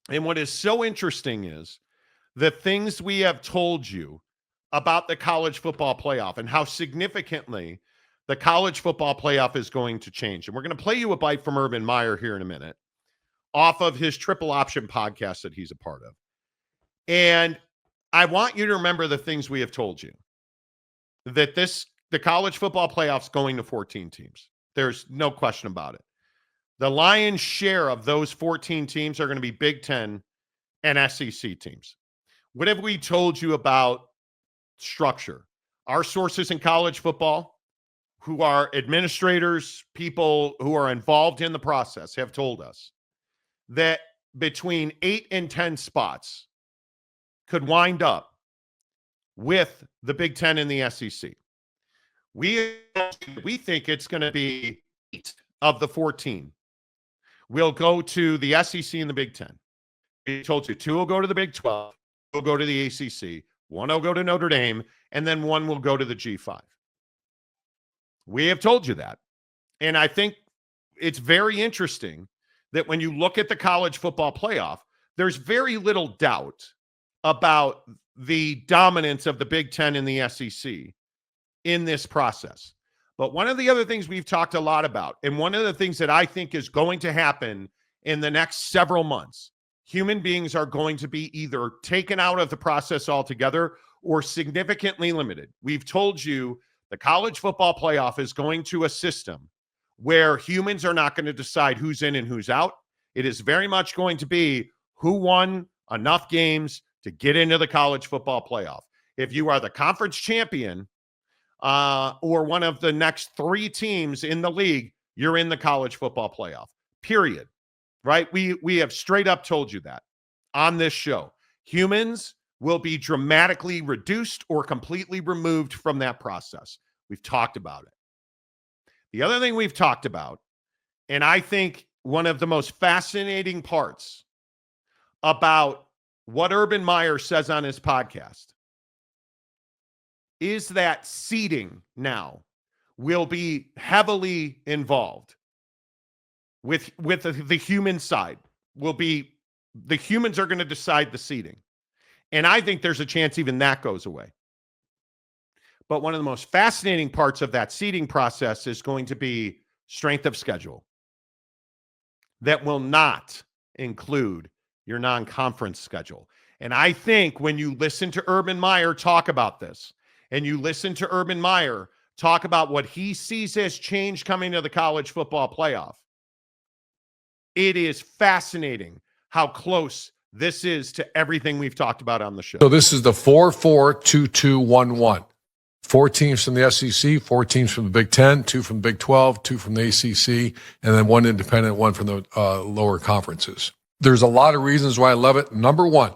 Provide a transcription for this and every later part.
And what is so interesting is the things we have told you about the college football playoff and how significantly the college football playoff is going to change. And we're going to play you a bite from Urban Meyer here in a minute off of his Triple Option podcast that he's a part of. And I want you to remember the things we have told you, that the college football playoff's going to 14 teams. There's no question about it. The lion's share of those 14 teams are going to be Big Ten and SEC teams. What have we told you about structure? Our sources in college football, who are administrators, people who are involved in the process, have told us that between 8 and 10 spots could wind up with the Big Ten and the SEC. We think it's going to be 8 of the 14 will go to the SEC and the Big Ten. We told you 2 will go to the Big 12, 2 will go to the ACC, 1 will go to Notre Dame, and then 1 will go to the G5. We have told you that. And I think it's very interesting that when you look at the college football playoff, there's very little doubt about the dominance of the Big Ten and the SEC in this process. But one of the other things we've talked a lot about, and one of the things that I think is going to happen in the next several months, human beings are going to be either taken out of the process altogether or significantly limited. We've told you the college football playoff is going to a system where humans are not going to decide who's in and who's out. It is very much going to be who won enough games to get into the college football playoff. If you are the conference champion or one of the next 3 teams in the league, you're in the college football playoff, period. Right? We have straight up told you that on this show. Humans will be dramatically reduced or completely removed from that process. We've talked about it. The other thing we've talked about, and I think one of the most fascinating parts about what Urban Meyer says on his podcast, is that seeding now will be heavily involved with the human side. Will be the humans are going to decide the seeding. And I think there's a chance even that goes away. But one of the most fascinating parts of that seeding process is going to be strength of schedule. That will not include your non-conference schedule. And I think when you listen to Urban Meyer talk about this, and you listen to Urban Meyer talk about what he sees as change coming to the college football playoff, it is fascinating how close this is to everything we've talked about on the show. So this is the 4-4-2-2-1-1. 4 teams from the SEC, 4 teams from the Big Ten, 2 from the Big 12, 2 from the ACC, and then 1 independent, 1 from the lower conferences. There's a lot of reasons why I love it. Number 1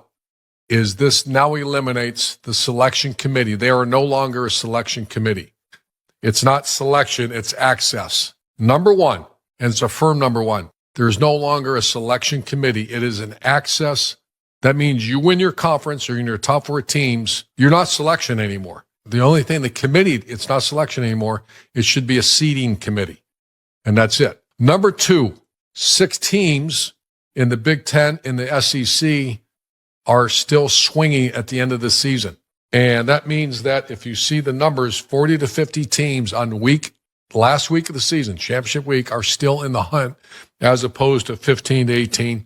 is this now eliminates the selection committee. They are no longer a selection committee. It's not selection, it's access. Number 1, and it's a firm number 1, there's no longer a selection committee. It is an access. That means you win your conference or in your top 4 teams, you're not selection anymore. The only thing, the committee, it's not selection anymore. It should be a seeding committee. And that's it. Number 2, 6 teams in the Big Ten and the SEC are still swinging at the end of the season. And that means that if you see the numbers, 40 to 50 teams on last week of the season, championship week, are still in the hunt as opposed to 15 to 18.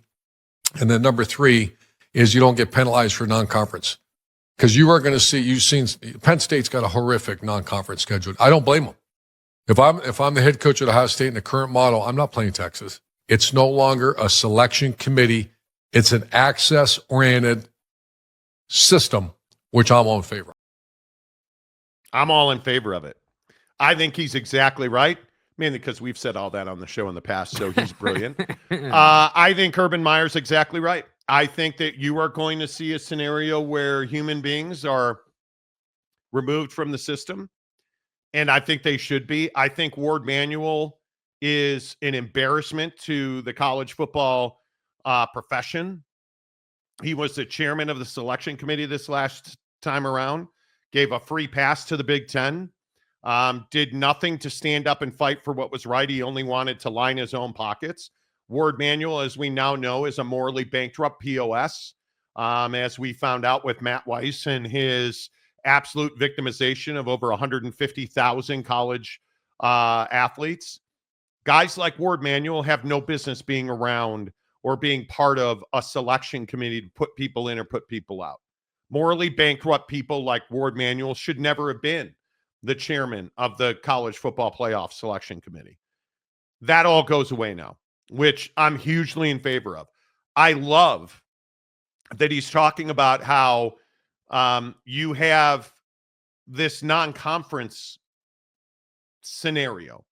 And then number 3 is you don't get penalized for non-conference. Because you are going to see, you've seen Penn State's got a horrific non-conference schedule. I don't blame them. If I'm the head coach at Ohio State in the current model, I'm not playing Texas. It's no longer a selection committee. It's an access-oriented system, which I'm all in favor of. I'm all in favor of it. I think he's exactly right, mainly because we've said all that on the show in the past, so he's brilliant. I think Urban Meyer's exactly right. I think that you are going to see a scenario where human beings are removed from the system, and I think they should be. I think Ward Manuel is an embarrassment to the college football profession. He was the chairman of the selection committee this last time around, gave a free pass to the Big Ten, did nothing to stand up and fight for what was right. He only wanted to line his own pockets. Ward Manuel, as we now know, is a morally bankrupt POS, as we found out with Matt Weiss and his absolute victimization of over 150,000 college athletes. Guys like Ward Manuel have no business being around or being part of a selection committee to put people in or put people out. Morally bankrupt people like Ward Manuel should never have been the chairman of the college football playoff selection committee. That all goes away now, which I'm hugely in favor of. I love that he's talking about how you have this non-conference scenario.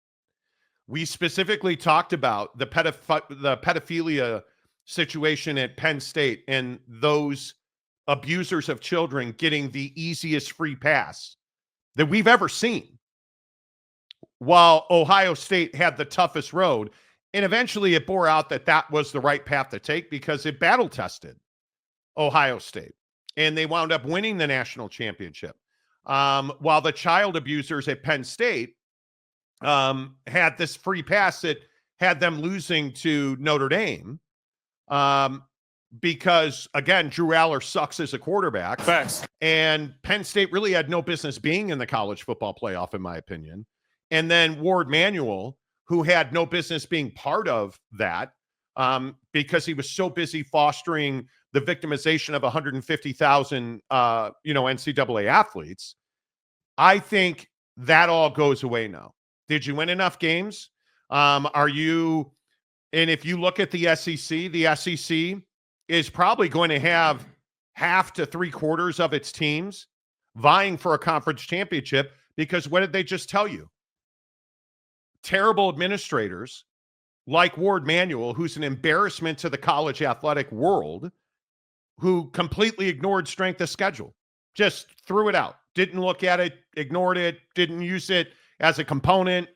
We specifically talked about the pedophilia situation at Penn State and those abusers of children getting the easiest free pass that we've ever seen, while Ohio State had the toughest road. And eventually it bore out that that was the right path to take because it battle tested Ohio State and they wound up winning the national championship. While the child abusers at Penn State had this free pass that had them losing to Notre Dame because, again, Drew Aller sucks as a quarterback. Facts. And Penn State really had no business being in the college football playoff, in my opinion. And then Ward Manuel, who had no business being part of that because he was so busy fostering the victimization of 150,000, NCAA athletes. I think that all goes away now. Did you win enough games? And if you look at the SEC is probably going to have half to 3/4 of its teams vying for a conference championship because what did they just tell you? Terrible administrators like Ward Manuel, who's an embarrassment to the college athletic world, who completely ignored strength of schedule, just threw it out, didn't look at it, ignored it, didn't use it as a component.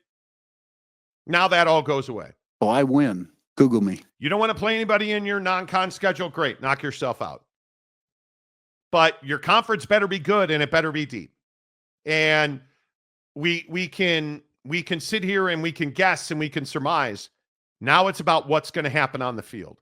Now that all goes away. Oh, I win. Google me. You don't want to play anybody in your non-con schedule? Great. Knock yourself out. But your conference better be good and it better be deep. And we can sit here and we can guess and we can surmise. Now it's about what's going to happen on the field.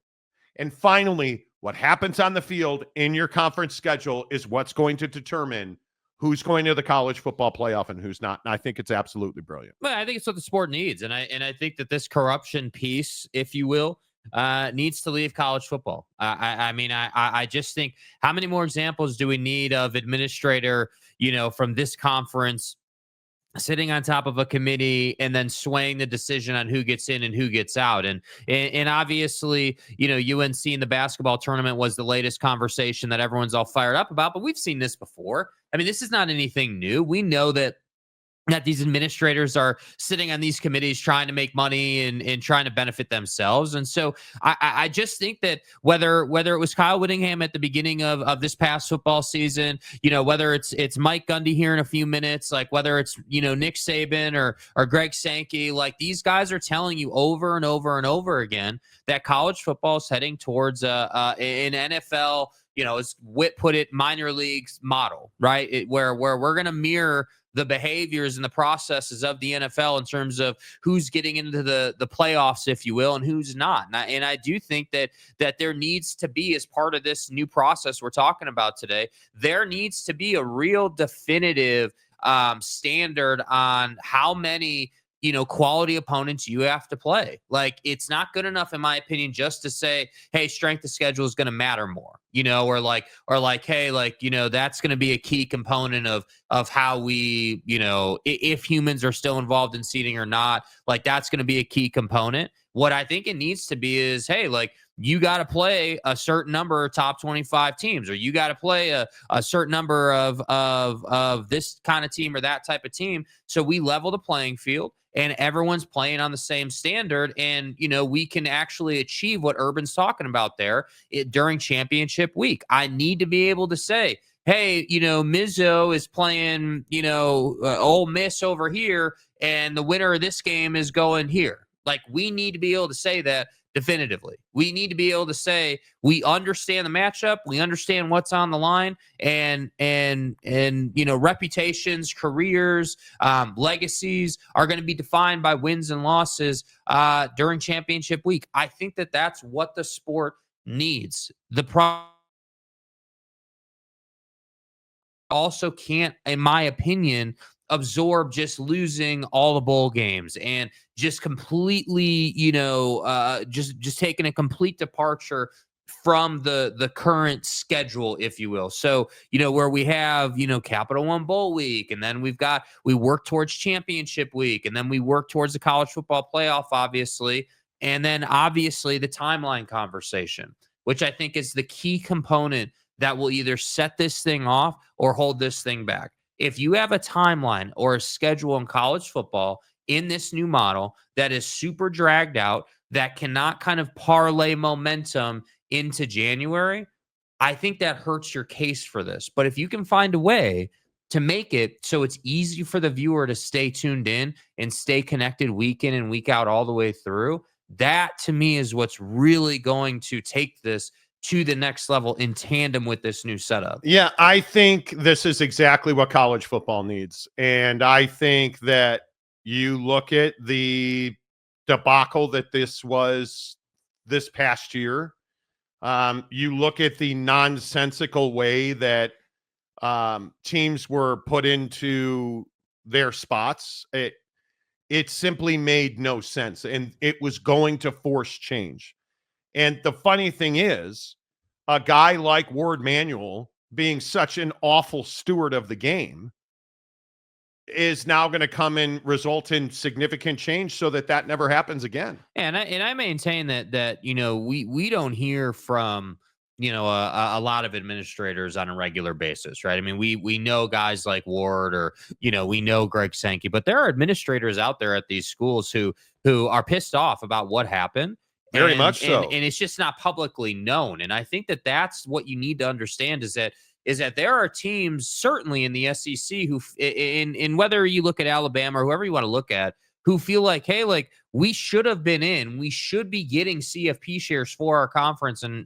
And finally, what happens on the field in your conference schedule is what's going to determine who's going to the college football playoff and who's not. And I think it's absolutely brilliant. Well, I think it's what the sport needs. And I think that this corruption piece, if you will, needs to leave college football. I just think, how many more examples do we need of administrator, from this conference sitting on top of a committee and then swaying the decision on who gets in and who gets out. And obviously, UNC in the basketball tournament was the latest conversation that everyone's all fired up about, but we've seen this before. I mean, this is not anything new. We know that these administrators are sitting on these committees trying to make money and trying to benefit themselves. And so I just think that whether it was Kyle Whittingham at the beginning of this past football season, whether it's Mike Gundy here in a few minutes, like whether it's, Nick Saban or Greg Sankey, like these guys are telling you over and over and over again that college football is heading towards an NFL, as Whit put it, minor leagues model, right? Where we're going to mirror the behaviors and the processes of the NFL in terms of who's getting into the playoffs, if you will, and who's not. And I do think that there needs to be, as part of this new process we're talking about today, there needs to be a real definitive standard on how many quality opponents you have to play. Like, it's not good enough, in my opinion, just to say, hey, strength of schedule is going to matter more, or hey, that's going to be a key component of how we, if humans are still involved in seeding or not, like that's going to be a key component. What I think it needs to be is, hey, you got to play a certain number of top 25 teams, or you got to play a certain number of this kind of team or that type of team. So we level the playing field and everyone's playing on the same standard. And, we can actually achieve what Urban's talking about there during championship week. I need to be able to say, hey, Mizzo is playing, Ole Miss over here, and the winner of this game is going here. Like, we need to be able to say that definitively. We need to be able to say we understand the matchup, we understand what's on the line, and reputations, careers, legacies are going to be defined by wins and losses during championship week. I think that that's what the sport needs. The problem also can't, in my opinion, absorb just losing all the bowl games and just completely, just taking a complete departure from the current schedule, if you will. So, where we have, Capital One Bowl week, and then we work towards championship week, and then we work towards the college football playoff, obviously. And then obviously the timeline conversation, which I think is the key component that will either set this thing off or hold this thing back. If you have a timeline or a schedule in college football in this new model that is super dragged out, that cannot kind of parlay momentum into January, I think that hurts your case for this. But if you can find a way to make it so it's easy for the viewer to stay tuned in and stay connected week in and week out all the way through, that to me is what's really going to take this to the next level in tandem with this new setup. Yeah, I think this is exactly what college football needs. And I think that you look at the debacle that this was this past year. You look at the nonsensical way that teams were put into their spots. It simply made no sense, and it was going to force change. And the funny thing is, a guy like Ward Manuel, being such an awful steward of the game, is now going to come and result in significant change so that never happens again. And I maintain that we don't hear from a lot of administrators on a regular basis, right? I mean, we know guys like Ward, or we know Greg Sankey, but there are administrators out there at these schools who are pissed off about what happened. Very much so. And it's just not publicly known. And I think that that's what you need to understand is that there are teams, certainly in the SEC, who in whether you look at Alabama or whoever you want to look at, who feel like, hey, like we should have been in, we should be getting CFP shares for our conference and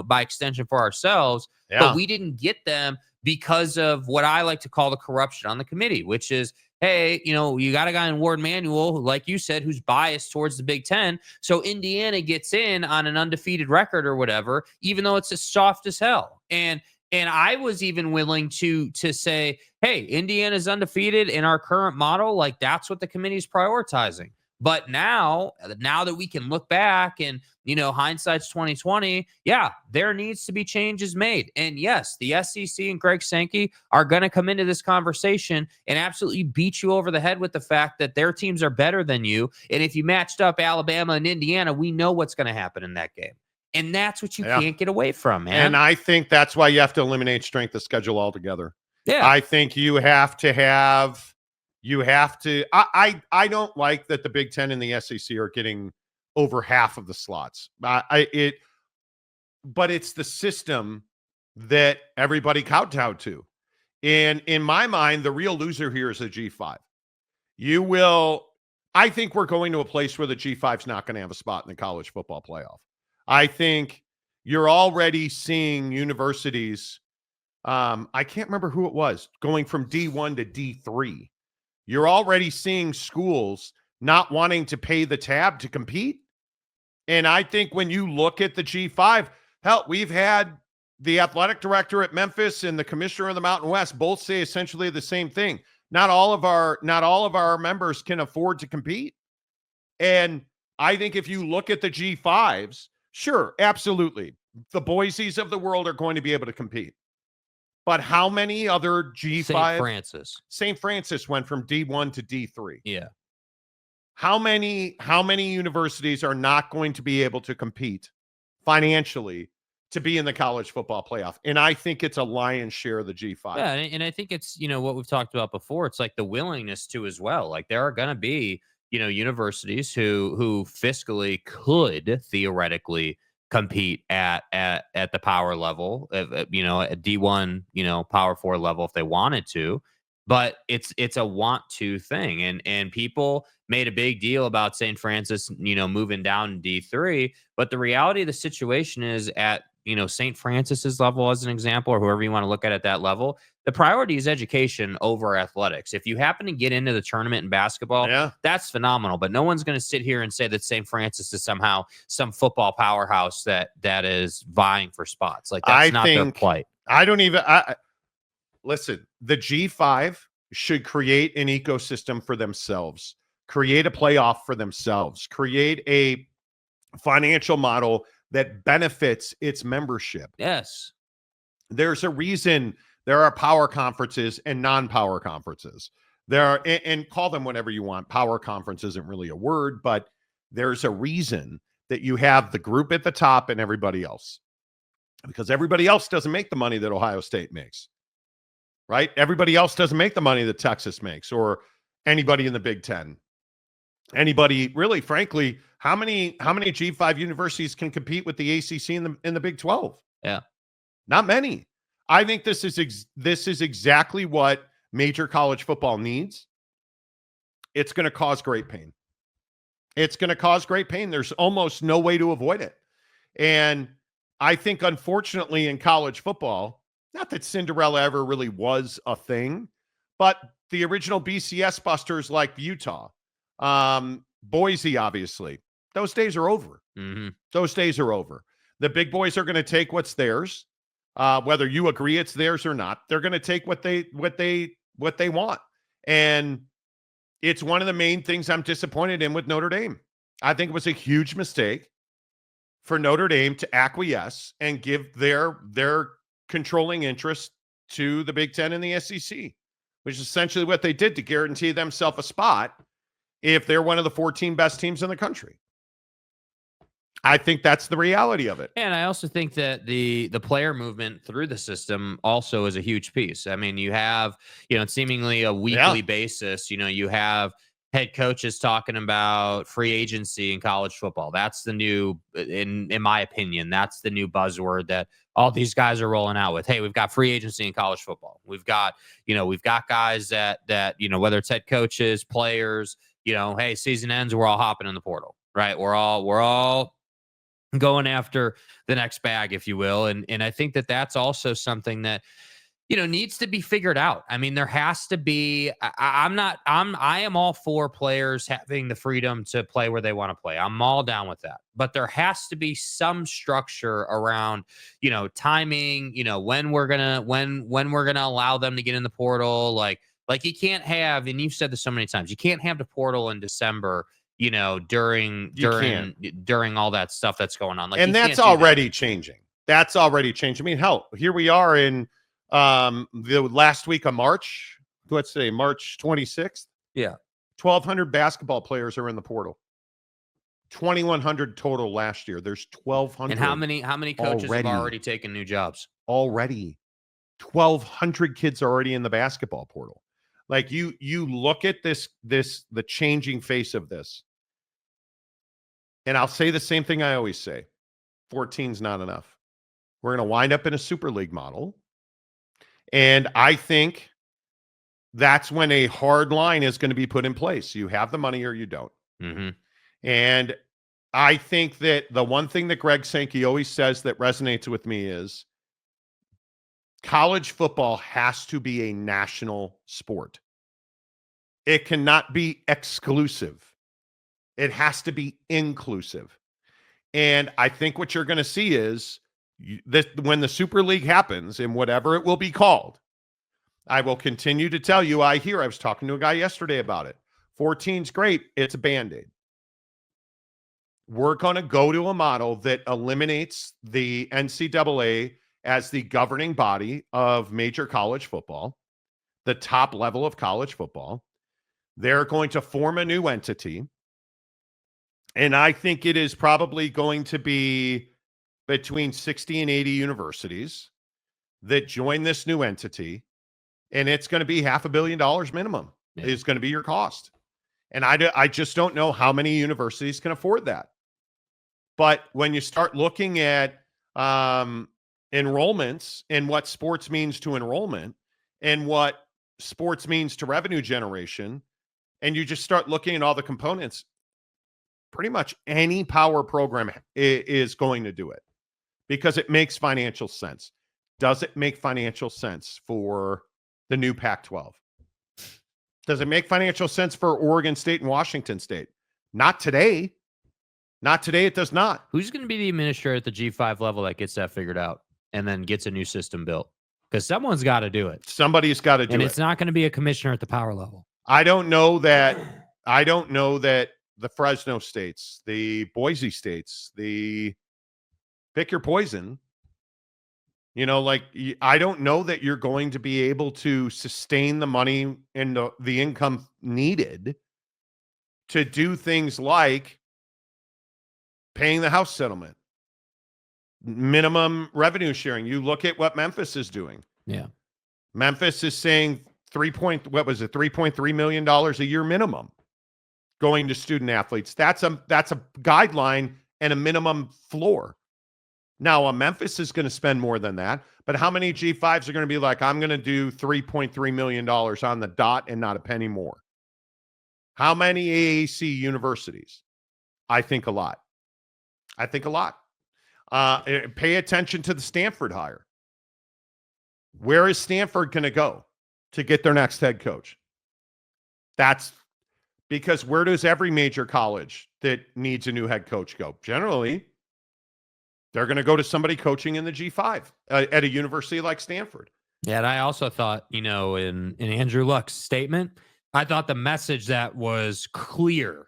by extension for ourselves, but we didn't get them because of what I like to call the corruption on the committee, which is, hey, you got a guy in Ward Manuel, like you said, who's biased towards the Big Ten. So Indiana gets in on an undefeated record or whatever, even though it's as soft as hell. And I was even willing to say, hey, Indiana's undefeated in our current model. Like that's what the committee's prioritizing. But now that we can look back and, hindsight's 2020, yeah, there needs to be changes made. And yes, the SEC and Greg Sankey are going to come into this conversation and absolutely beat you over the head with the fact that their teams are better than you. And if you matched up Alabama and Indiana, we know what's going to happen in that game. And that's what you can't get away from, man. And I think that's why you have to eliminate strength of schedule altogether. Yeah. I think I don't like that the Big Ten and the SEC are getting over half of the slots. But it's the system that everybody kowtowed to. And in my mind, the real loser here is the G5. I think we're going to a place where the G5 is not going to have a spot in the college football playoff. I think you're already seeing universities, I can't remember who it was, going from D1 to D3. You're already seeing schools not wanting to pay the tab to compete. And I think when you look at the G5, hell, we've had the athletic director at Memphis and the commissioner of the Mountain West both say essentially the same thing. Not all of our members can afford to compete. And I think if you look at the G5s, sure, absolutely, the Boise's of the world are going to be able to compete. But how many other G5? St. Francis went from D1 to D3. Yeah. How many universities are not going to be able to compete financially to be in the college football playoff? And I think it's a lion's share of the G5. Yeah, and I think it's, what we've talked about before. It's like the willingness to as well. Like there are going to be, universities who fiscally could theoretically compete at the power level, at D1, Power 4 level if they wanted to. but it's a want to thing. And people made a big deal about St. Francis, moving down to D3. But the reality of the situation is at, St. Francis's level, as an example, or whoever you want to look at that level, the priority is education over athletics. If you happen to get into the tournament in basketball, Yeah. that's phenomenal. But no one's going to sit here and say that St. Francis is somehow some football powerhouse that is vying for spots. Like, that's not their plight. I don't even listen. The G5 should create an ecosystem for themselves, create a playoff for themselves, create a financial model that benefits its membership. Yes. There's a reason there are power conferences and non-power conferences. There are, and call them whatever you want. Power conference isn't really a word, but there's a reason that you have the group at the top and everybody else, because everybody else doesn't make the money that Ohio State makes, right? Everybody else doesn't make the money that Texas makes, or anybody in the Big Ten. Anybody, really, frankly, how many G5 universities can compete with the ACC in the Big 12? Yeah. Not many. I think this is exactly what major college football needs. It's going to cause great pain. It's going to cause great pain. There's almost no way to avoid it. And I think, unfortunately, in college football, not that Cinderella ever really was a thing, but the original BCS busters like Utah, Boise, obviously, those days are over. Mm-hmm. Those days are over. The big boys are going to take what's theirs, whether you agree it's theirs or not. They're going to take what they want, and it's one of the main things I'm disappointed in with Notre Dame. I think it was a huge mistake for Notre Dame to acquiesce and give their controlling interest to the Big Ten and the SEC, which is essentially what they did to guarantee themselves a spot if they're one of the 14 best teams in the country. I think that's the reality of it. And I also think that the player movement through the system also is a huge piece. I mean, you have, seemingly a weekly basis, you have head coaches talking about free agency in college football. That's the new, in my opinion, that's the new buzzword that all these guys are rolling out with. Hey, we've got free agency in college football. We've got guys that whether it's head coaches, players, hey, season ends, we're all hopping in the portal, right? We're all going after the next bag, if you will. And I think that that's also something that, needs to be figured out. I mean, there has to be, I am all for players having the freedom to play where they want to play. I'm all down with that, but there has to be some structure around, timing, when we're going to allow them to get in the portal. Like you can't have, and you've said this so many times, you can't have the portal in December, during all that stuff that's going on. Like, and that's already changing. That's already changing. I mean, hell, here we are in the last week of March. Let's say March 26th. Yeah. 1,200 basketball players are in the portal. 2,100 total last year. There's 1,200. And how many coaches have already taken new jobs? Already. 1,200 kids are already in the basketball portal. Like, you look at the changing face of this. And I'll say the same thing I always say. 14's not enough. We're going to wind up in a super league model. And I think that's when a hard line is going to be put in place. You have the money or you don't. Mm-hmm. And I think that the one thing that Greg Sankey always says that resonates with me is college football has to be a national sport. It cannot be exclusive. It has to be inclusive. And I think what you're going to see is when the Super League happens, and whatever it will be called, I will continue to tell you, I was talking to a guy yesterday about it. 14's great. It's a Band-Aid. We're going to go to a model that eliminates the NCAA as the governing body of major college football, the top level of college football. They're going to form a new entity. And I think it is probably going to be between 60 and 80 universities that join this new entity. And it's going to be $500 million minimum. Yeah. Is going to be your cost. And I just don't know how many universities can afford that. But when you start looking at enrollments and what sports means to enrollment and what sports means to revenue generation, and you just start looking at all the components, pretty much any power program is going to do it because it makes financial sense. Does it make financial sense for the new Pac-12? Does it make financial sense for Oregon State and Washington State? Not today. Not today, it does not. Who's going to be the administrator at the G5 level that gets that figured out and then gets a new system built? Because someone's got to do it. Somebody's got to do it. And it's not going to be a commissioner at the power level. I don't know that the Fresno states, the Boise states, the pick your poison, I don't know that you're going to be able to sustain the money and the income needed to do things like paying the house settlement, minimum revenue sharing. You look at what Memphis is doing. Yeah. Memphis is saying $3.3 million a year minimum going to student athletes. That's a guideline and a minimum floor. Now, Memphis is going to spend more than that, but how many G5s are going to be like, I'm going to do $3.3 million on the dot and not a penny more? How many AAC universities? I think a lot. Pay attention to the Stanford hire. Where is Stanford going to go to get their next head coach? That's because where does every major college that needs a new head coach go? Generally, they're going to go to somebody coaching in the G5 at a university like Stanford. Yeah, and I also thought, in Andrew Luck's statement, I thought the message that was clear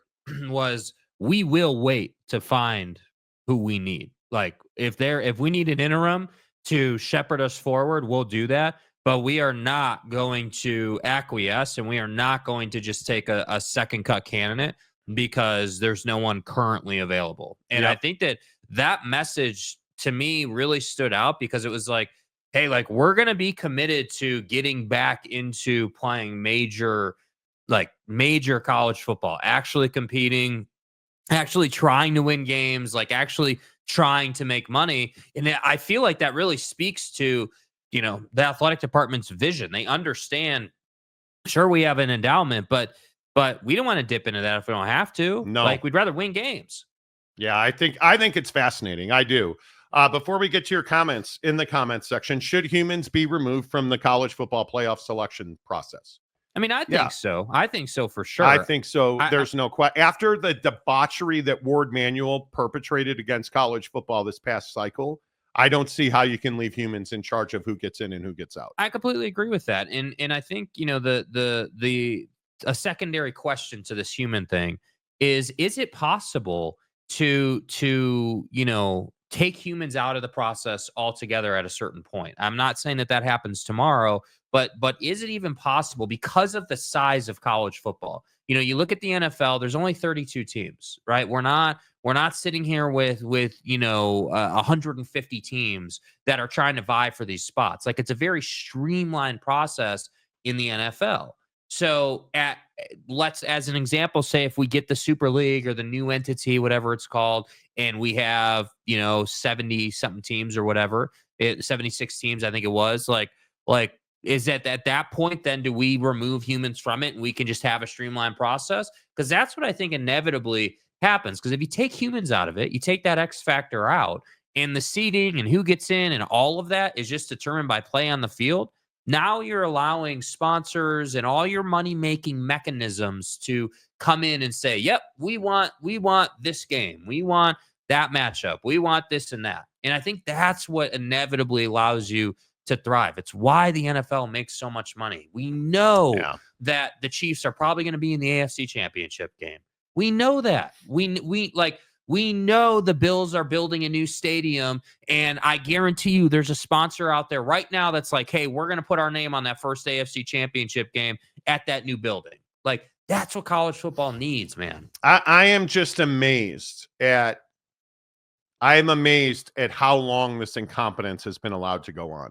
was we will wait to find who we need. Like if we need an interim to shepherd us forward, we'll do that. But we are not going to acquiesce, and we are not going to just take a second cut candidate because there's no one currently available. And I think that message to me really stood out because it was like, hey, like we're going to be committed to getting back into playing major college football, actually competing, actually trying to win games, like actually trying to make money. And I feel like that really speaks to, the athletic department's vision. They understand, sure, we have an endowment, but we don't want to dip into that if we don't have to. No. Like we'd rather win games. Yeah, I think it's fascinating. I do. Before we get to your comments in the comments section, should humans be removed from the college football playoff selection process? I mean, I think so. I think so for sure. I think so. There's no question. After the debauchery that Ward Manuel perpetrated against college football this past cycle, I don't see how you can leave humans in charge of who gets in and who gets out. I completely agree with that. And I think, a secondary question to this human thing is it possible to take humans out of the process altogether at a certain point? I'm not saying that happens tomorrow, but is it even possible because of the size of college football? You look at the NFL, there's only 32 teams, right? We're not sitting here with 150 teams that are trying to vie for these spots. Like it's a very streamlined process in the NFL. So let's, as an example, say if we get the Super League or the new entity, whatever it's called, and we have, 70 something teams or whatever, 76 teams, I think it was like, is that at that point, then do we remove humans from it and we can just have a streamlined process? Because that's what I think inevitably happens. Because if you take humans out of it, you take that X factor out, and the seeding and who gets in and all of that is just determined by play on the field. Now you're allowing sponsors and all your money-making mechanisms to come in and say, yep, we want this game. We want that matchup. We want this and that. And I think that's what inevitably allows you to thrive. It's why the NFL makes so much money. We know that the Chiefs are probably going to be in the AFC Championship game. We know that. We know the Bills are building a new stadium, and I guarantee you there's a sponsor out there right now that's like, hey, we're going to put our name on that first AFC Championship game at that new building. Like, that's what college football needs, man. I am just amazed at how long this incompetence has been allowed to go on.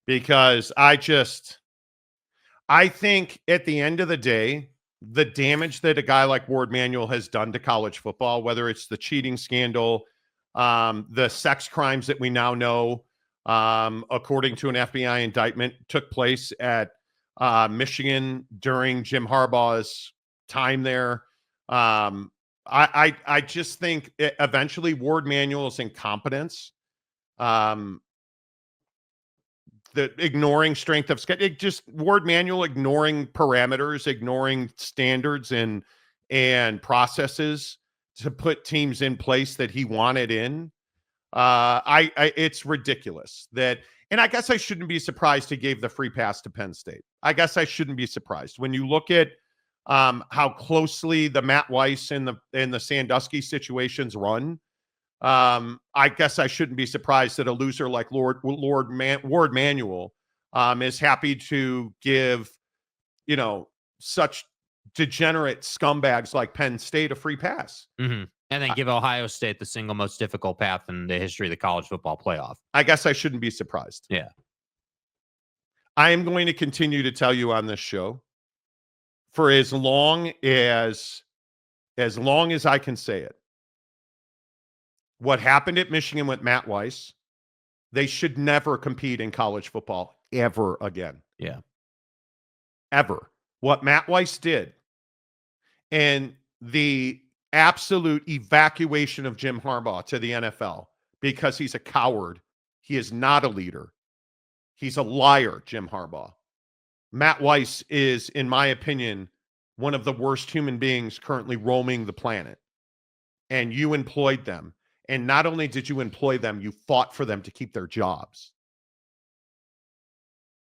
Because I think at the end of the day, the damage that a guy like Ward Manuel has done to college football, whether it's the cheating scandal, the sex crimes that we now know, according to an FBI indictment, took place at Michigan during Jim Harbaugh's time there. I just think eventually Ward Manuel's incompetence, the ignoring strength of schedule, just Ward Manuel ignoring parameters, ignoring standards and processes to put teams in place that he wanted in. It's ridiculous that, and I guess I shouldn't be surprised he gave the free pass to Penn State. I guess I shouldn't be surprised when you look at how closely the Matt Weiss and the Sandusky situations run. I guess I shouldn't be surprised that a loser like Ward Manuel is happy to give, such degenerate scumbags like Penn State a free pass. Mm-hmm. And then give Ohio State the single most difficult path in the history of the college football playoff. I guess I shouldn't be surprised. Yeah. I am going to continue to tell you on this show for as long as I can say it. What happened at Michigan with Matt Weiss, they should never compete in college football ever again. Yeah. Ever. What Matt Weiss did and the absolute evacuation of Jim Harbaugh to the NFL because he's a coward. He is not a leader. He's a liar, Jim Harbaugh. Matt Weiss is, in my opinion, one of the worst human beings currently roaming the planet. And you employed them. And not only did you employ them, you fought for them to keep their jobs.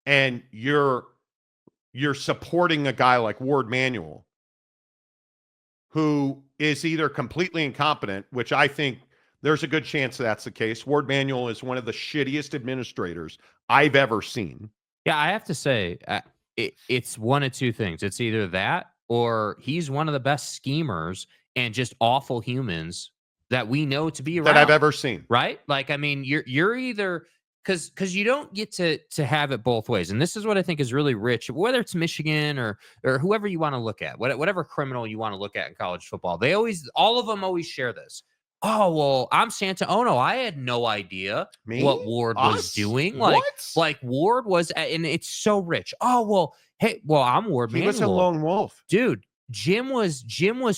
And you're supporting a guy like Ward Manuel, who is either completely incompetent, which I think there's a good chance that's the case. Ward Manuel is one of the shittiest administrators I've ever seen. Yeah, I have to say, it's one of two things. It's either that or he's one of the best schemers and just awful humans that we know to be around. That I've ever seen. Right? Like, I mean, you're either... Because you don't get to have it both ways. And this is what I think is really rich, whether it's Michigan or whoever you want to look at, whatever criminal you want to look at in college football. All of them always share this. Oh, well, I'm Santaono. I had no idea what Ward was doing. Like Ward was, and it's so rich. Oh, well, hey, I'm Ward Manuel. He was a lone wolf. Dude. Jim was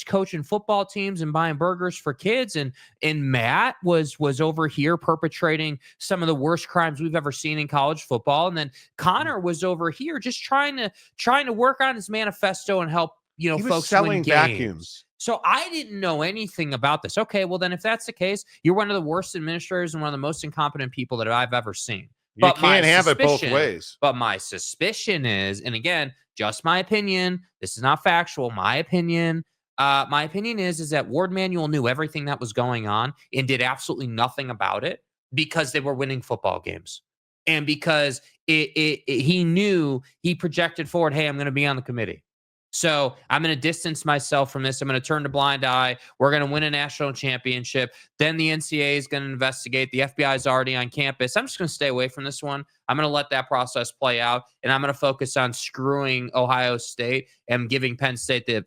coaching football teams and buying burgers for kids, and Matt was over here perpetrating some of the worst crimes we've ever seen in college football, and then Connor was over here just trying to work on his manifesto and help he folks was selling win games. vacuums. So I didn't know anything about this. Okay, well then if that's the case, you're one of the worst administrators and one of the most incompetent people that I've ever seen. You can't have it both ways. But my suspicion is, and again, just my opinion, this is not factual, my opinion is that Ward Manuel knew everything that was going on and did absolutely nothing about it because they were winning football games. And because he knew, he projected forward, hey, I'm going to be on the committee. So I'm going to distance myself from this. I'm going to turn a blind eye. We're going to win a national championship. Then the NCAA is going to investigate. The FBI is already on campus. I'm just going to stay away from this one. I'm going to let that process play out, and I'm going to focus on screwing Ohio State and giving Penn State the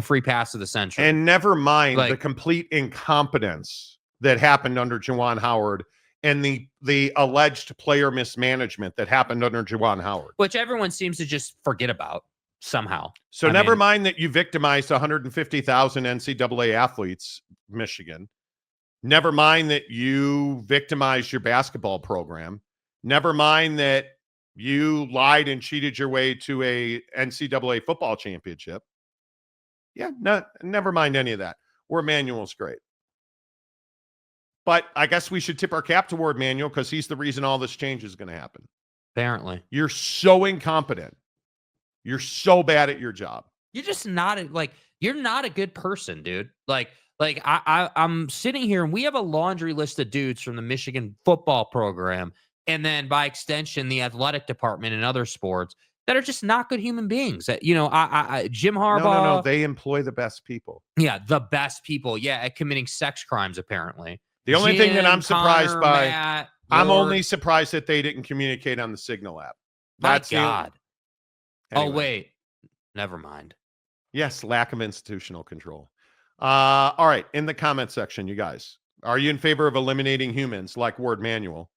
free pass of the century. And never mind the complete incompetence that happened under Juwan Howard and the alleged player mismanagement that happened under Juwan Howard, which everyone seems to just forget about somehow. So never mind that you victimized 150,000 NCAA athletes, Michigan. Never mind that you victimized your basketball program. Never mind that you lied and cheated your way to a NCAA football championship. Yeah, no, never mind any of that. Ward Manuel's great. But I guess we should tip our cap to Ward Manuel because he's the reason all this change is going to happen. Apparently. You're so incompetent. You're so bad at your job. You're just not you're not a good person, dude. I'm sitting here and we have a laundry list of dudes from the Michigan football program. And then by extension, the athletic department and other sports that are just not good human beings. Jim Harbaugh. No. They employ the best people. Yeah. The best people. Yeah. At committing sex crimes, apparently. The only thing that I'm surprised Connor, by, Matt, I'm only surprised that they didn't communicate on the Signal app. That's God. Anyway. Oh, wait. Never mind. Yes, lack of institutional control. All right. In the comment section, you guys, are you in favor of eliminating humans like Ward Manuel?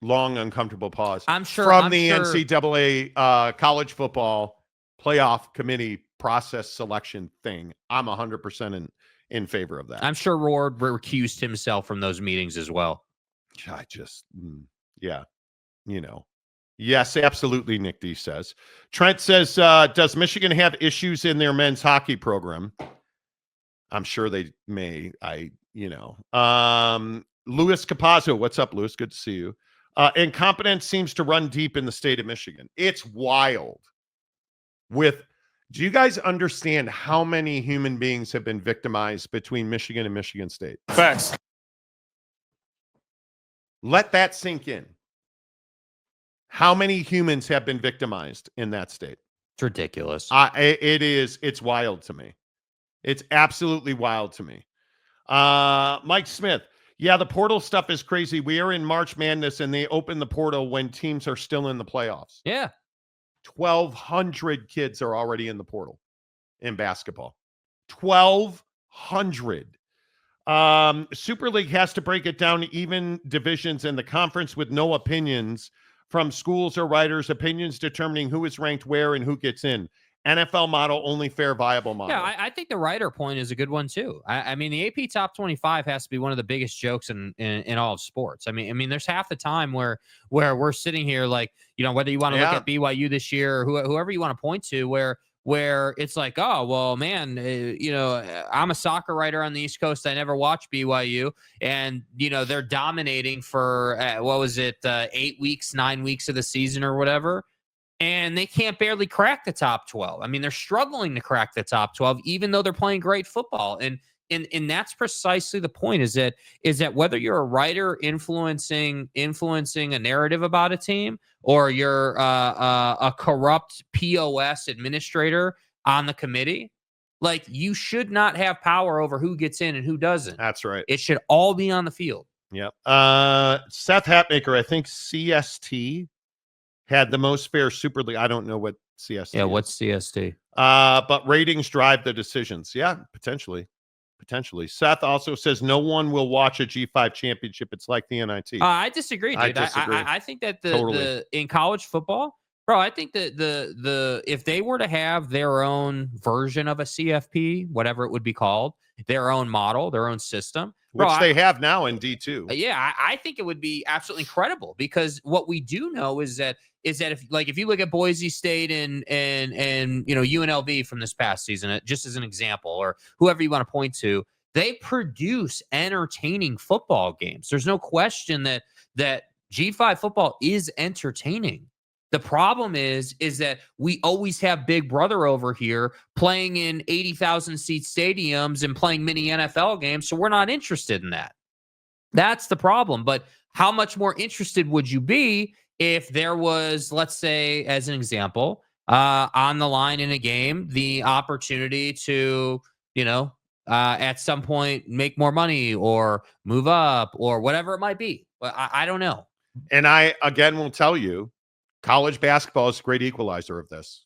long, uncomfortable pause. I'm sure from I'm the sure, NCAA college football playoff committee process selection thing. I'm 100% in favor of that. I'm sure Roard recused himself from those meetings as well. I just, yeah, you know. Yes, absolutely, Nick D says. Trent says, does Michigan have issues in their men's hockey program? I'm sure they may. Louis Capazzo, what's up, Louis? Good to see you. Incompetence seems to run deep in the state of Michigan. It's wild. Do you guys understand how many human beings have been victimized between Michigan and Michigan State? Facts. Let that sink in. How many humans have been victimized in that state? It's ridiculous. It's wild to me. It's absolutely wild to me. Mike Smith. Yeah, the portal stuff is crazy. We are in March Madness and they open the portal when teams are still in the playoffs. Yeah. 1,200 kids are already in the portal in basketball. 1,200. Super League has to break it down to even divisions in the conference with no opinions from schools or writers, opinions determining who is ranked where and who gets in. NFL model, only fair, viable model. Yeah, I think the writer point is a good one too. I mean, the AP top 25 has to be one of the biggest jokes in all of sports. I mean, there's half the time where we're sitting here like, whether you want to look at BYU this year or whoever you want to point to, where it's like, oh, well, man, I'm a soccer writer on the East Coast. I never watched BYU. And, they're dominating for, 8 weeks, 9 weeks of the season or whatever. And they can't barely crack the top 12. I mean, they're struggling to crack the top 12, even though they're playing great football. And that's precisely the point is that whether you're a writer influencing a narrative about a team or you're a corrupt POS administrator on the committee, like you should not have power over who gets in and who doesn't. That's right. It should all be on the field. Yep. Seth Hatmaker, I think CST had the most fair Super League. I don't know what CST is. What's CST? But ratings drive the decisions. Yeah, potentially. Seth also says no one will watch a G5 championship. It's like the NIT. I disagree, dude. I think that the in college football, bro, I think that the if they were to have their own version of a CFP, whatever it would be called, their own model, their own system, which they have now in D2. Yeah, I think it would be absolutely incredible because what we do know is that if you look at Boise State and UNLV from this past season, just as an example, or whoever you want to point to, they produce entertaining football games. There's no question that G5 football is entertaining. The problem is that we always have Big Brother over here playing in 80,000 seat stadiums and playing mini NFL games, so we're not interested in that. That's the problem. But how much more interested would you be if there was, let's say, as an example, on the line in a game, the opportunity to, at some point make more money or move up or whatever it might be? Well, I don't know. And I, again, will tell you, college basketball is a great equalizer of this.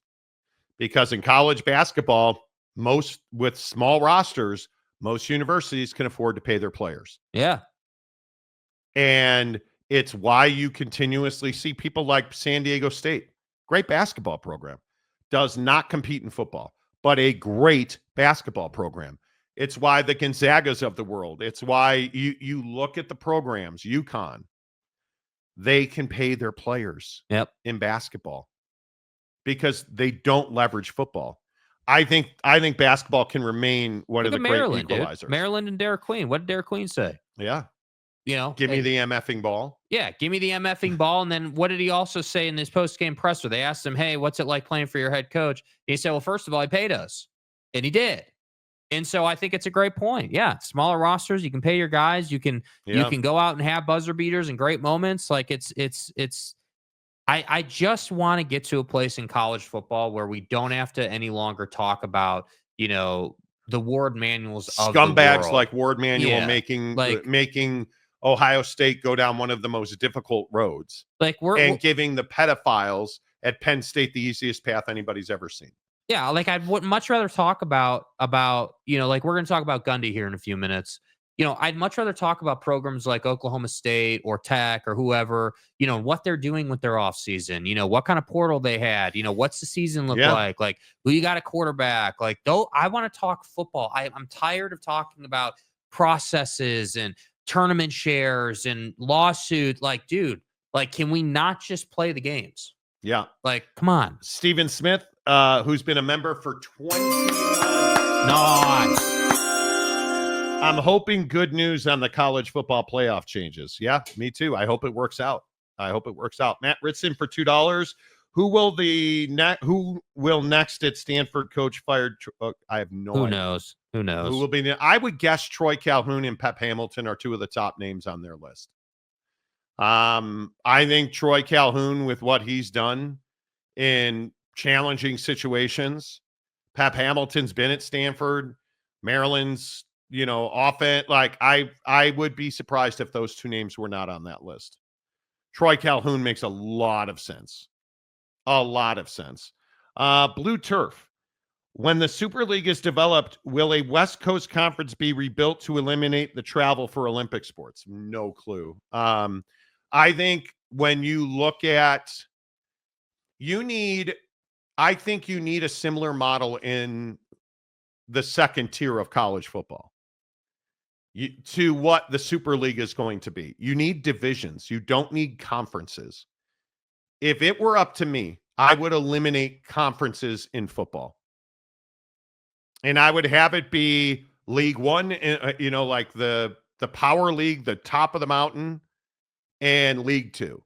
Because in college basketball, with small rosters, most universities can afford to pay their players. Yeah. And it's why you continuously see people like San Diego State, great basketball program, does not compete in football, but a great basketball program. It's why the Gonzagas of the world, it's why you look at the programs, UConn, they can pay their players in basketball because they don't leverage football. I think basketball can remain one of the great equalizers. Dude. Maryland and Derek Queen. What did Derek Queen say? Yeah. Give me the MFing ball. Yeah, give me the MFing ball. And then what did he also say in this post-game presser? They asked him, hey, what's it like playing for your head coach? And he said, well, first of all, he paid us. And he did. And so I think it's a great point. Yeah, smaller rosters, you can pay your guys. You can go out and have buzzer beaters and great moments. Like I just want to get to a place in college football where we don't have to any longer talk about, the Ward Manuals of scumbags the world. Like Ward Manual making Ohio State go down one of the most difficult roads. And giving the pedophiles at Penn State the easiest path anybody's ever seen. Yeah, like I would much rather talk about we're going to talk about Gundy here in a few minutes. I'd much rather talk about programs like Oklahoma State or Tech or whoever, what they're doing with their offseason, what kind of portal they had, what's the season look Yeah. like who you got a quarterback, though I want to talk football. I'm tired of talking about processes and tournament shares and lawsuits. Dude, can we not just play the games? Yeah. Come on. Stephen Smith, who's been a member for 20 months. Nice. I'm hoping good news on the college football playoff changes. Yeah, me too. I hope it works out. Matt Ritson for $2. Who will next at Stanford coach fired? I have no idea. Who knows? Who will be? I would guess Troy Calhoun and Pep Hamilton are two of the top names on their list. I think Troy Calhoun, with what he's done in challenging situations, Pep Hamilton's been at Stanford, Maryland's, offense. I would be surprised if those two names were not on that list. Troy Calhoun makes a lot of sense. Blue Turf. When the Super League is developed, will a West Coast conference be rebuilt to eliminate the travel for Olympic sports? No clue. I think when you look at, I think you need a similar model in the second tier of college football to what the Super League is going to be. You need divisions. You don't need conferences. If it were up to me, I would eliminate conferences in football. And I would have it be League One, like the Power League, the top of the mountain, and League Two.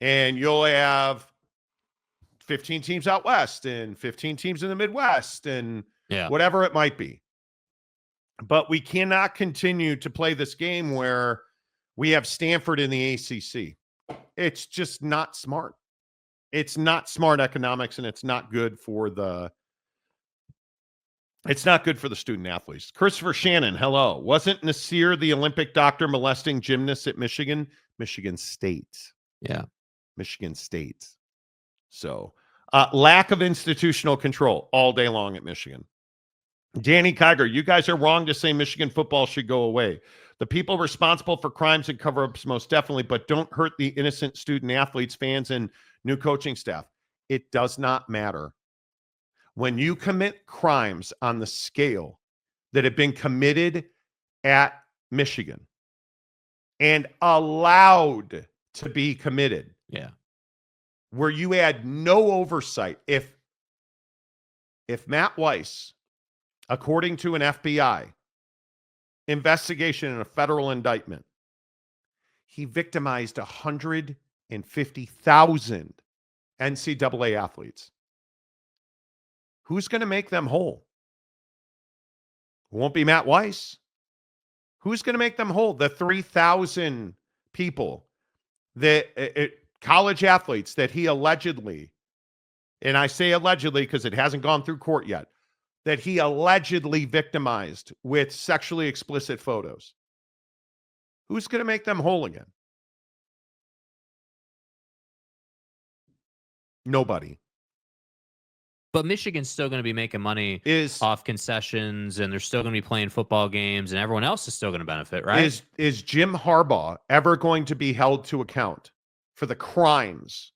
And you'll have 15 teams out west and 15 teams in the Midwest and whatever it might be. But we cannot continue to play this game where we have Stanford in the ACC. It's just not smart. It's not smart economics, and it's not good for the student athletes. Christopher Shannon, hello. Wasn't Nasir the Olympic doctor molesting gymnasts at Michigan? Michigan State. Yeah. Michigan State. So, lack of institutional control all day long at Michigan. Danny Kiger, you guys are wrong to say Michigan football should go away. The people responsible for crimes and cover-ups most definitely, but don't hurt the innocent student athletes, fans, and new coaching staff. It does not matter. When you commit crimes on the scale that have been committed at Michigan and allowed to be committed, where you had no oversight, if Matt Weiss, according to an FBI investigation and a federal indictment, he victimized 150,000 NCAA athletes. Who's going to make them whole? It won't be Matt Weiss. Who's going to make them whole? The 3,000 people that college athletes that he allegedly, and I say allegedly because it hasn't gone through court yet, that he allegedly victimized with sexually explicit photos. Who's going to make them whole again? Nobody. But Michigan's still going to be making money off concessions, and they're still going to be playing football games, and everyone else is still going to benefit, right? Is Jim Harbaugh ever going to be held to account for the crimes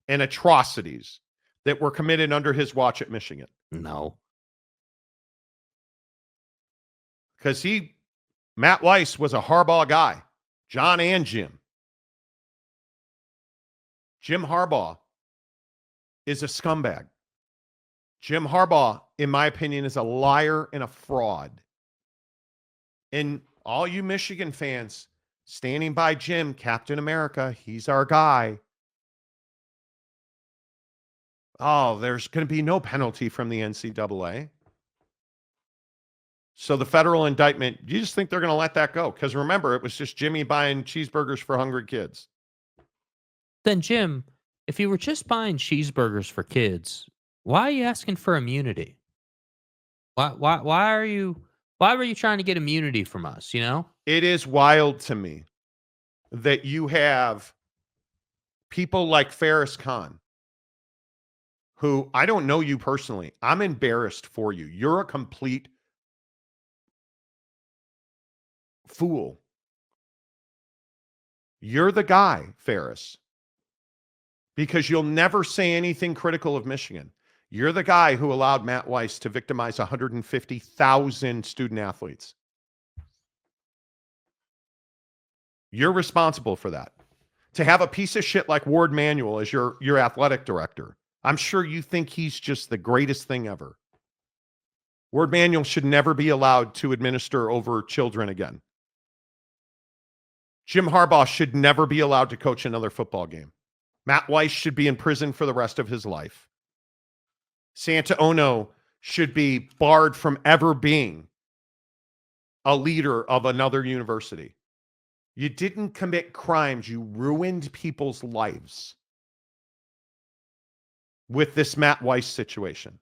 and atrocities that were committed under his watch at Michigan? No. Because Matt Weiss was a Harbaugh guy, John and Jim. Jim Harbaugh is a scumbag. Jim Harbaugh, in my opinion, is a liar and a fraud. And all you Michigan fans standing by Jim, Captain America, he's our guy. Oh, there's going to be no penalty from the NCAA. So the federal indictment, you just think they're going to let that go? Because remember, it was just Jimmy buying cheeseburgers for hungry kids. Then, Jim, if you were just buying cheeseburgers for kids, why are you asking for immunity? Why were you trying to get immunity from us, It is wild to me that you have people like Ferris Khan, who I don't know you personally. I'm embarrassed for you. You're a complete fool. You're the guy, Ferris, because you'll never say anything critical of Michigan. You're the guy who allowed Matt Weiss to victimize 150,000 student athletes. You're responsible for that. To have a piece of shit like Ward Manuel as your athletic director, I'm sure you think he's just the greatest thing ever. Ward Manuel should never be allowed to administer over children again. Jim Harbaugh should never be allowed to coach another football game. Matt Weiss should be in prison for the rest of his life. Santa Ono should be barred from ever being a leader of another university. You didn't commit crimes. You ruined people's lives with this Matt Weiss situation.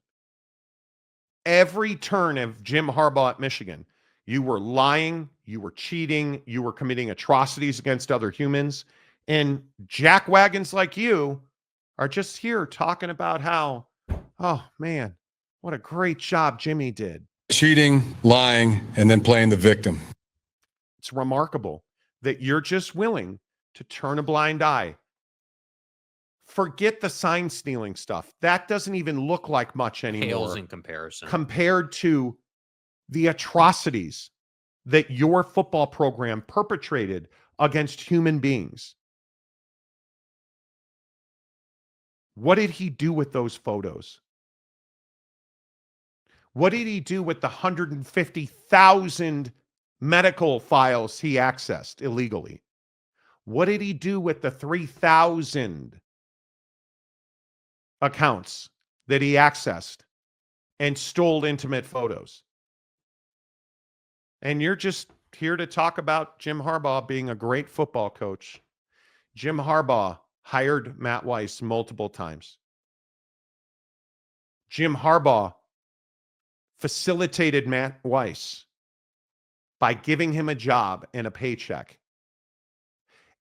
Every turn of Jim Harbaugh at Michigan, you were lying, you were cheating, you were committing atrocities against other humans. And jackwagons like you are just here talking about how, oh man, what a great job Jimmy did. Cheating, lying, and then playing the victim. It's remarkable that you're just willing to turn a blind eye. Forget the sign stealing stuff. That doesn't even look like much anymore. Pales in comparison. Compared to the atrocities that your football program perpetrated against human beings. What did he do with those photos? What did he do with the 150,000 medical files he accessed illegally? What did he do with the 3,000 accounts that he accessed and stole intimate photos? And you're just here to talk about Jim Harbaugh being a great football coach. Jim Harbaugh hired Matt Weiss multiple times. Jim Harbaugh facilitated Matt Weiss by giving him a job and a paycheck.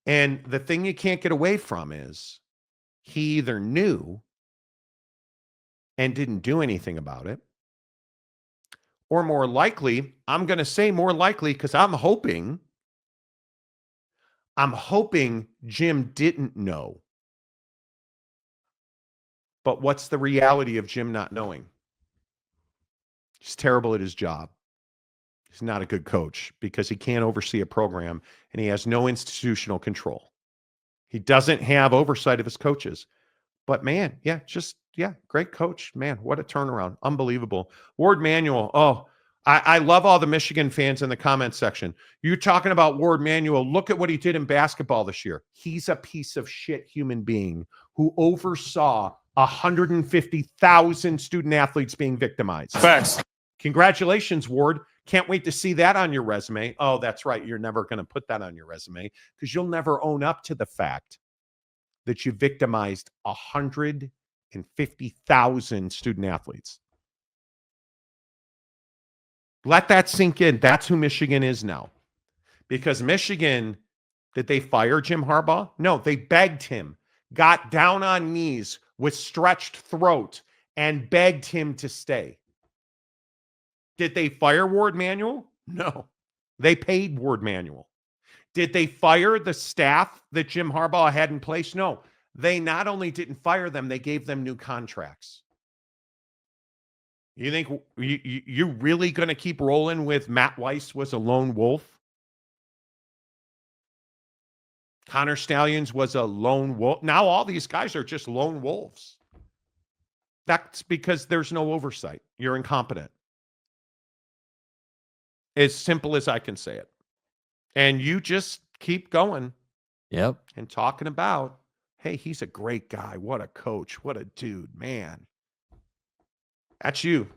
And the thing you can't get away from is he either knew and didn't do anything about it, or more likely, I'm going to say more likely because I'm hoping Jim didn't know. But what's the reality of Jim not knowing? He's terrible at his job. He's not a good coach because he can't oversee a program and he has no institutional control. He doesn't have oversight of his coaches. But man, great coach. Man, what a turnaround. Unbelievable. Ward Manuel. Oh, I love all the Michigan fans in the comment section. You're talking about Ward Manuel. Look at what he did in basketball this year. He's a piece of shit human being who oversaw 150,000 student athletes being victimized. Facts. Congratulations, Ward. Can't wait to see that on your resume. Oh, that's right. You're never going to put that on your resume because you'll never own up to the fact that you victimized 150,000 student athletes. Let that sink in. That's who Michigan is now. Because Michigan, did they fire Jim Harbaugh? No, they begged him, got down on knees with stretched throat and begged him to stay. Did they fire Ward Manuel? No. They paid Ward Manuel. Did they fire the staff that Jim Harbaugh had in place? No. They not only didn't fire them, they gave them new contracts. You think you really going to keep rolling with Matt Weiss was a lone wolf? Connor Stallions was a lone wolf. Now all these guys are just lone wolves. That's because there's no oversight. You're incompetent. As simple as I can say it. And you just keep going. Yep. And talking about, hey, he's a great guy. What a coach. What a dude, man. That's you.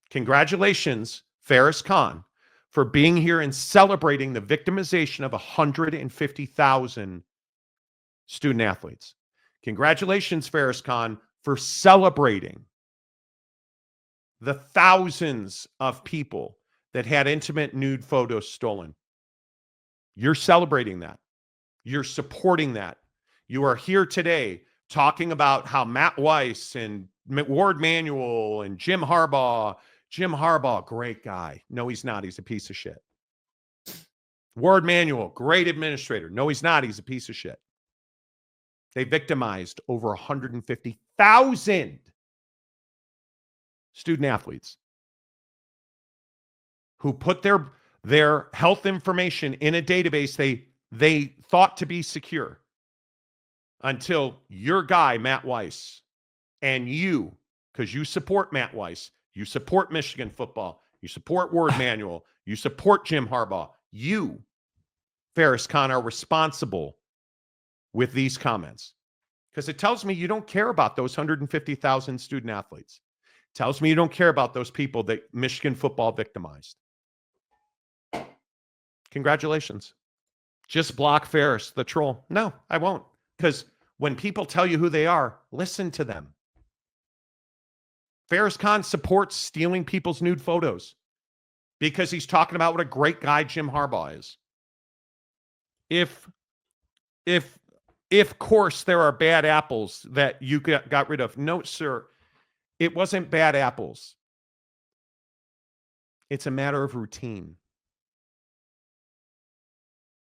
Congratulations, Ferris Khan, for being here and celebrating the victimization of 150,000 student athletes. Congratulations, Ferris Khan, for celebrating the thousands of people that had intimate nude photos stolen. You're celebrating that. You're supporting that. You are here today talking about how Matt Weiss and Ward Manuel and Jim Harbaugh, great guy. No, he's not. He's a piece of shit. Ward Manuel, great administrator. No, he's not. He's a piece of shit. They victimized over 150,000 student athletes who put their health information in a database they thought to be secure until your guy, Matt Weiss, and you, because you support Matt Weiss, you support Michigan football, you support Ward Manuel, you support Jim Harbaugh, you, Ferris Khan, are responsible with these comments. Because it tells me you don't care about those 150,000 student athletes. It tells me you don't care about those people that Michigan football victimized. Congratulations. Just block Ferris, the troll. No, I won't. Because when people tell you who they are, listen to them. Ferris Khan supports stealing people's nude photos because he's talking about what a great guy Jim Harbaugh is. If course there are bad apples that you got rid of. No, sir. It wasn't bad apples. It's a matter of routine.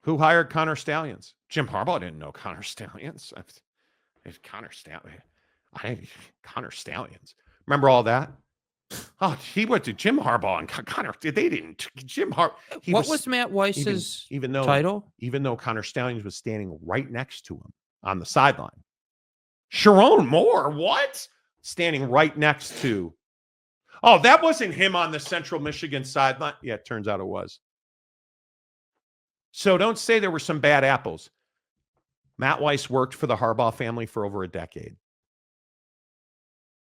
Who hired Connor Stallions? Jim Harbaugh didn't know Connor Stallions. Connor Stallions. Remember all that? Oh, he went to Jim Harbaugh and Connor. They didn't. Jim Harbaugh. What was Matt Weiss's title? Even though Connor Stallions was standing right next to him on the sideline. Sharon Moore, what? Standing right next to. Oh, that wasn't him on the Central Michigan sideline. Yeah, it turns out it was. So don't say there were some bad apples. Matt Weiss worked for the Harbaugh family for over a decade.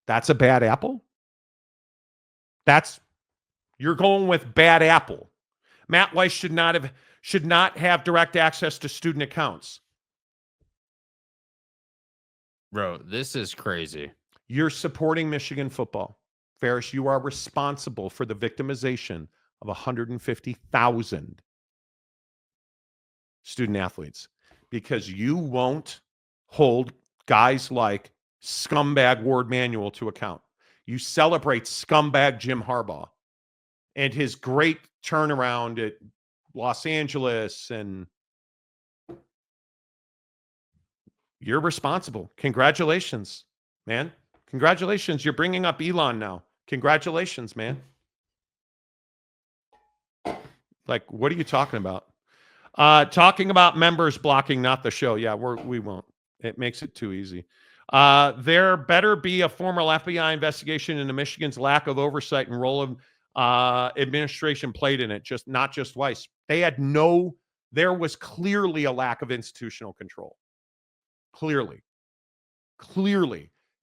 That's a bad apple? You're going with bad apple. Matt Weiss should not have direct access to student accounts. Bro, this is crazy. You're supporting Michigan football. Ferris, you are responsible for the victimization of 150,000 student athletes because you won't hold guys like scumbag Ward Manuel to account. You celebrate scumbag Jim Harbaugh and his great turnaround at Los Angeles, and you're responsible. Congratulations, man. Congratulations. You're bringing up Elon now. Congratulations, man. Like, what are you talking about? Talking about members blocking, not the show. Yeah, we won't. It makes it too easy. There better be a formal FBI investigation into Michigan's lack of oversight and role of administration played in it, not just Weiss. There was clearly a lack of institutional control. Clearly.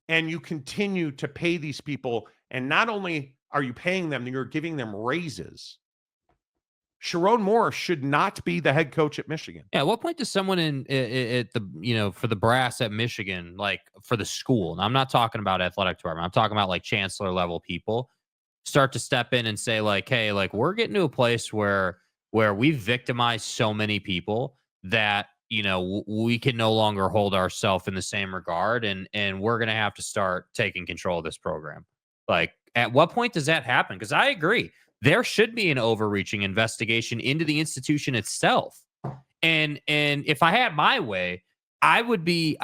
And you continue to pay these people, and not only are you paying them, you're giving them raises. Sharon Moore should not be the head coach at Michigan. Yeah, at what point does someone at the for the brass at Michigan, like for the school, and I'm not talking about athletic department, I'm talking about like chancellor level people, start to step in and say like, hey, like we're getting to a place where we've victimized so many people that we can no longer hold ourselves in the same regard, and we're gonna have to start taking control of this program. Like, at what point does that happen? Because I agree. There should be an overreaching investigation into the institution itself. And if I had my way, I would be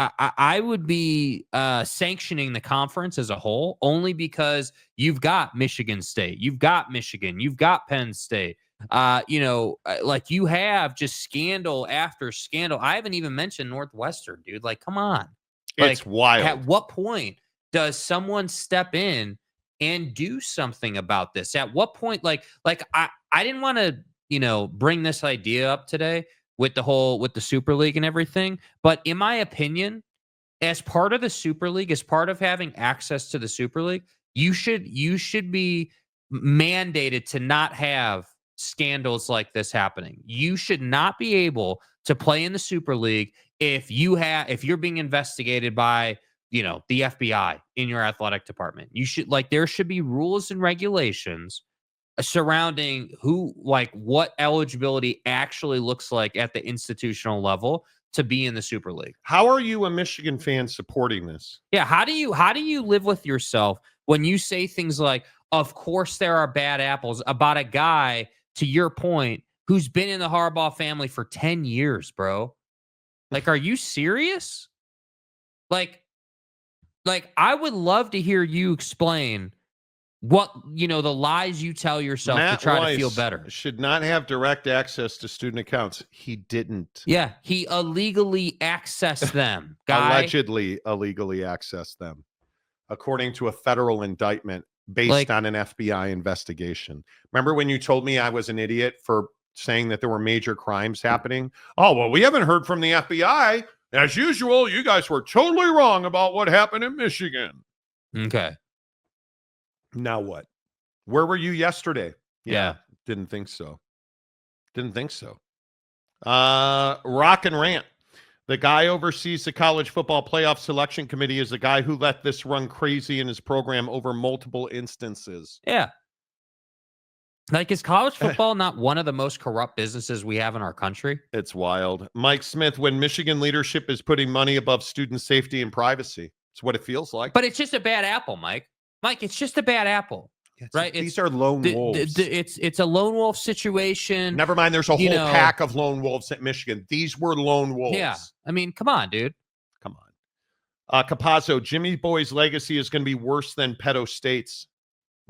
sanctioning the conference as a whole, only because you've got Michigan State, you've got Michigan, you've got Penn State. Like you have just scandal after scandal. I haven't even mentioned Northwestern, dude. Like, come on. It's wild. At what point does someone step in and do something about this? At what point, like I didn't want to, bring this idea up today with the Super League and everything. But in my opinion, as part of the Super League, as part of having access to the Super League, you should be mandated to not have scandals like this happening. You should not be able to play in the Super League if you're being investigated by the FBI in your athletic department. There should be rules and regulations surrounding what eligibility actually looks like at the institutional level to be in the Super League. How are you, a Michigan fan, supporting this? Yeah, how do you live with yourself when you say things like, of course there are bad apples, about a guy, to your point, who's been in the Harbaugh family for 10 years, bro. Like, are you serious? Like I would love to hear you explain what, the lies you tell yourself Matt to try Weiss to feel better. should not have direct access to student accounts. He didn't. Yeah, he illegally accessed them, guy. Allegedly illegally accessed them, according to a federal indictment based Like- on an FBI investigation. Remember when you told me I was an idiot for saying that there were major crimes happening? Oh, well, we haven't heard from the FBI. As usual, you guys were totally wrong about what happened in Michigan. Okay. Now what? Where were you yesterday? Yeah. Didn't think so. Rock and rant. The guy oversees the college football playoff selection committee is the guy who let this run crazy in his program over multiple instances. Yeah. Like, is college football not one of the most corrupt businesses we have in our country? It's wild. Mike Smith, when Michigan leadership is putting money above student safety and privacy, it's what it feels like. But it's just a bad apple, Mike. Mike, it's just a bad apple, right? These are lone wolves. It's a lone wolf situation. Never mind, there's a whole pack of lone wolves at Michigan. These were lone wolves. Yeah. I mean, come on, dude. Come on. Capazzo, Jimmy Boy's legacy is going to be worse than Pedo State's.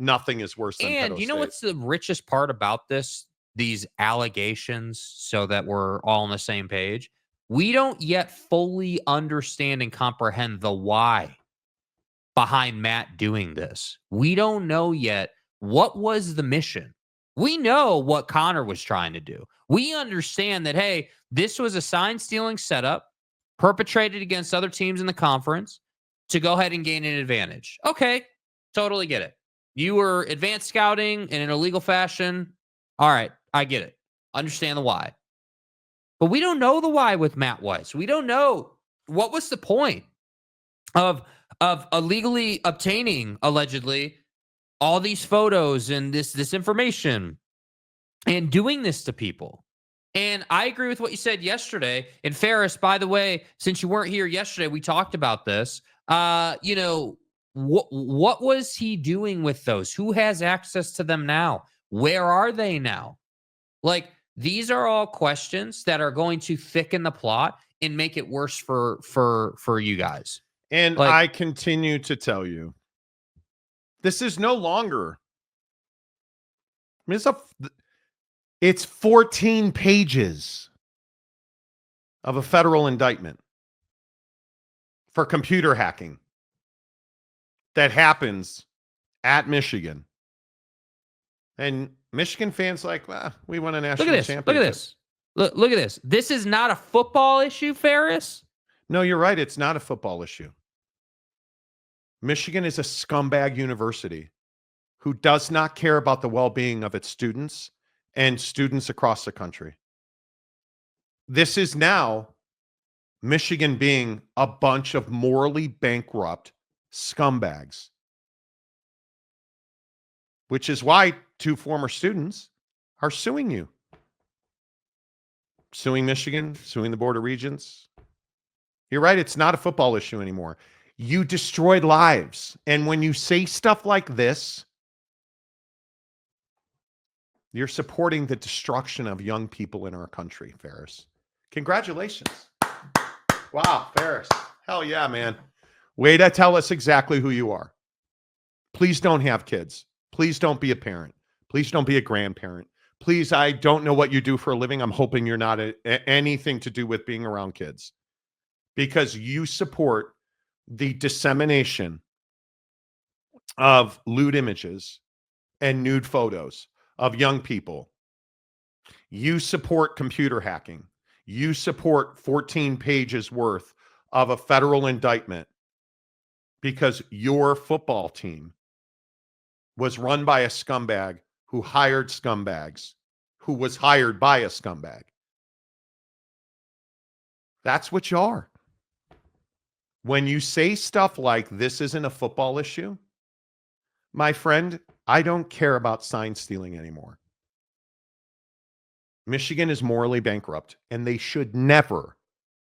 Nothing is worse than And Pedo you know State. what's the richest part about this? These allegations, so that we're all on the same page. We don't yet fully understand and comprehend the why behind Matt doing this. We don't know yet what was the mission. We know what Connor was trying to do. We understand that, hey, this was a sign stealing setup perpetrated against other teams in the conference to go ahead and gain an advantage. Okay, totally get it. You were advanced scouting in an illegal fashion. All right, I get it. Understand the why. But we don't know the why with Matt Weiss. We don't know what was the point of illegally obtaining, allegedly, all these photos and this information and doing this to people. And I agree with what you said yesterday. And Ferris, by the way, since you weren't here yesterday, we talked about this. What was he doing with those? Who has access to them now? Where are they now? Like, these are all questions that are going to thicken the plot and make it worse for you guys. And I continue to tell you, this is no longer. I mean, it's 14 pages of a federal indictment for computer hacking that happens at Michigan. And Michigan fans we won a national championship. Look at this. Look at this. This is not a football issue, Ferris. No, you're right. It's not a football issue. Michigan is a scumbag university who does not care about the well-being of its students and students across the country. This is now Michigan being a bunch of morally bankrupt scumbags, which is why 2 former students are suing you. Suing Michigan, suing the Board of Regents. You're right. It's not a football issue anymore. You destroyed lives. And when you say stuff like this, you're supporting the destruction of young people in our country, Ferris. Congratulations. Wow, Ferris. Hell yeah, man. Way to tell us exactly who you are. Please don't have kids. Please don't be a parent. Please don't be a grandparent. Please, I don't know what you do for a living. I'm hoping you're not anything to do with being around kids, because you support the dissemination of lewd images and nude photos of young people. You support computer hacking. You support 14 pages worth of a federal indictment because your football team was run by a scumbag who hired scumbags, who was hired by a scumbag. That's what you are. When you say stuff like this isn't a football issue, my friend, I don't care about sign stealing anymore. Michigan is morally bankrupt, and they should never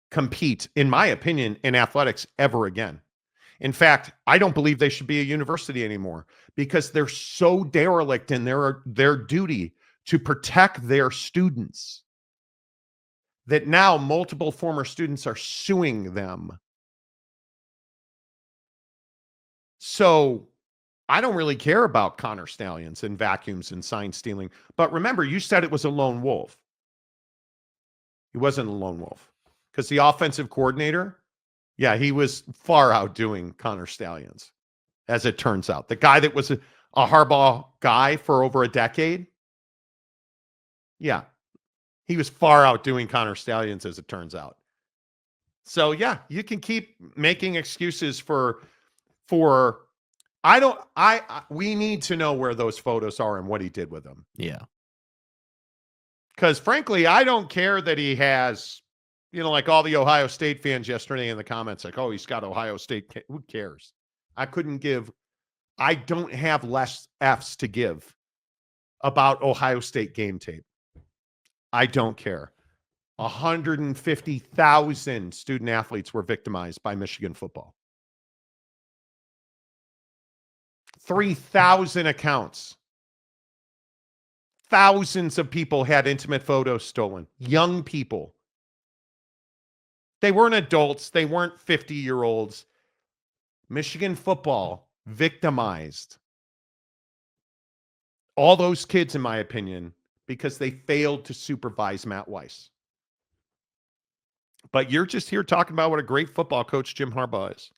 compete, in my opinion, in athletics ever again. In fact, I don't believe they should be a university anymore because they're so derelict in their duty to protect their students, that now multiple former students are suing them. So I don't really care about Connor Stallions and vacuums and sign stealing. But remember, you said it was a lone wolf. He wasn't a lone wolf because the offensive coordinator, yeah, he was far outdoing Connor Stallions, as it turns out. The guy that was a Harbaugh guy for over a decade, yeah, he was far outdoing Connor Stallions, as it turns out. So yeah, you can keep making excuses for we need to know where those photos are and what he did with them. Yeah. Because frankly, I don't care that he has, like all the Ohio State fans yesterday in the comments, like, oh, he's got Ohio State. Who cares? I don't have less F's to give about Ohio State game tape. I don't care. 150,000 student athletes were victimized by Michigan football. 3,000 accounts. Thousands of people had intimate photos stolen. Young people. They weren't adults. They weren't 50-year-olds. Michigan football victimized all those kids, in my opinion, because they failed to supervise Matt Weiss. But you're just here talking about what a great football coach Jim Harbaugh is.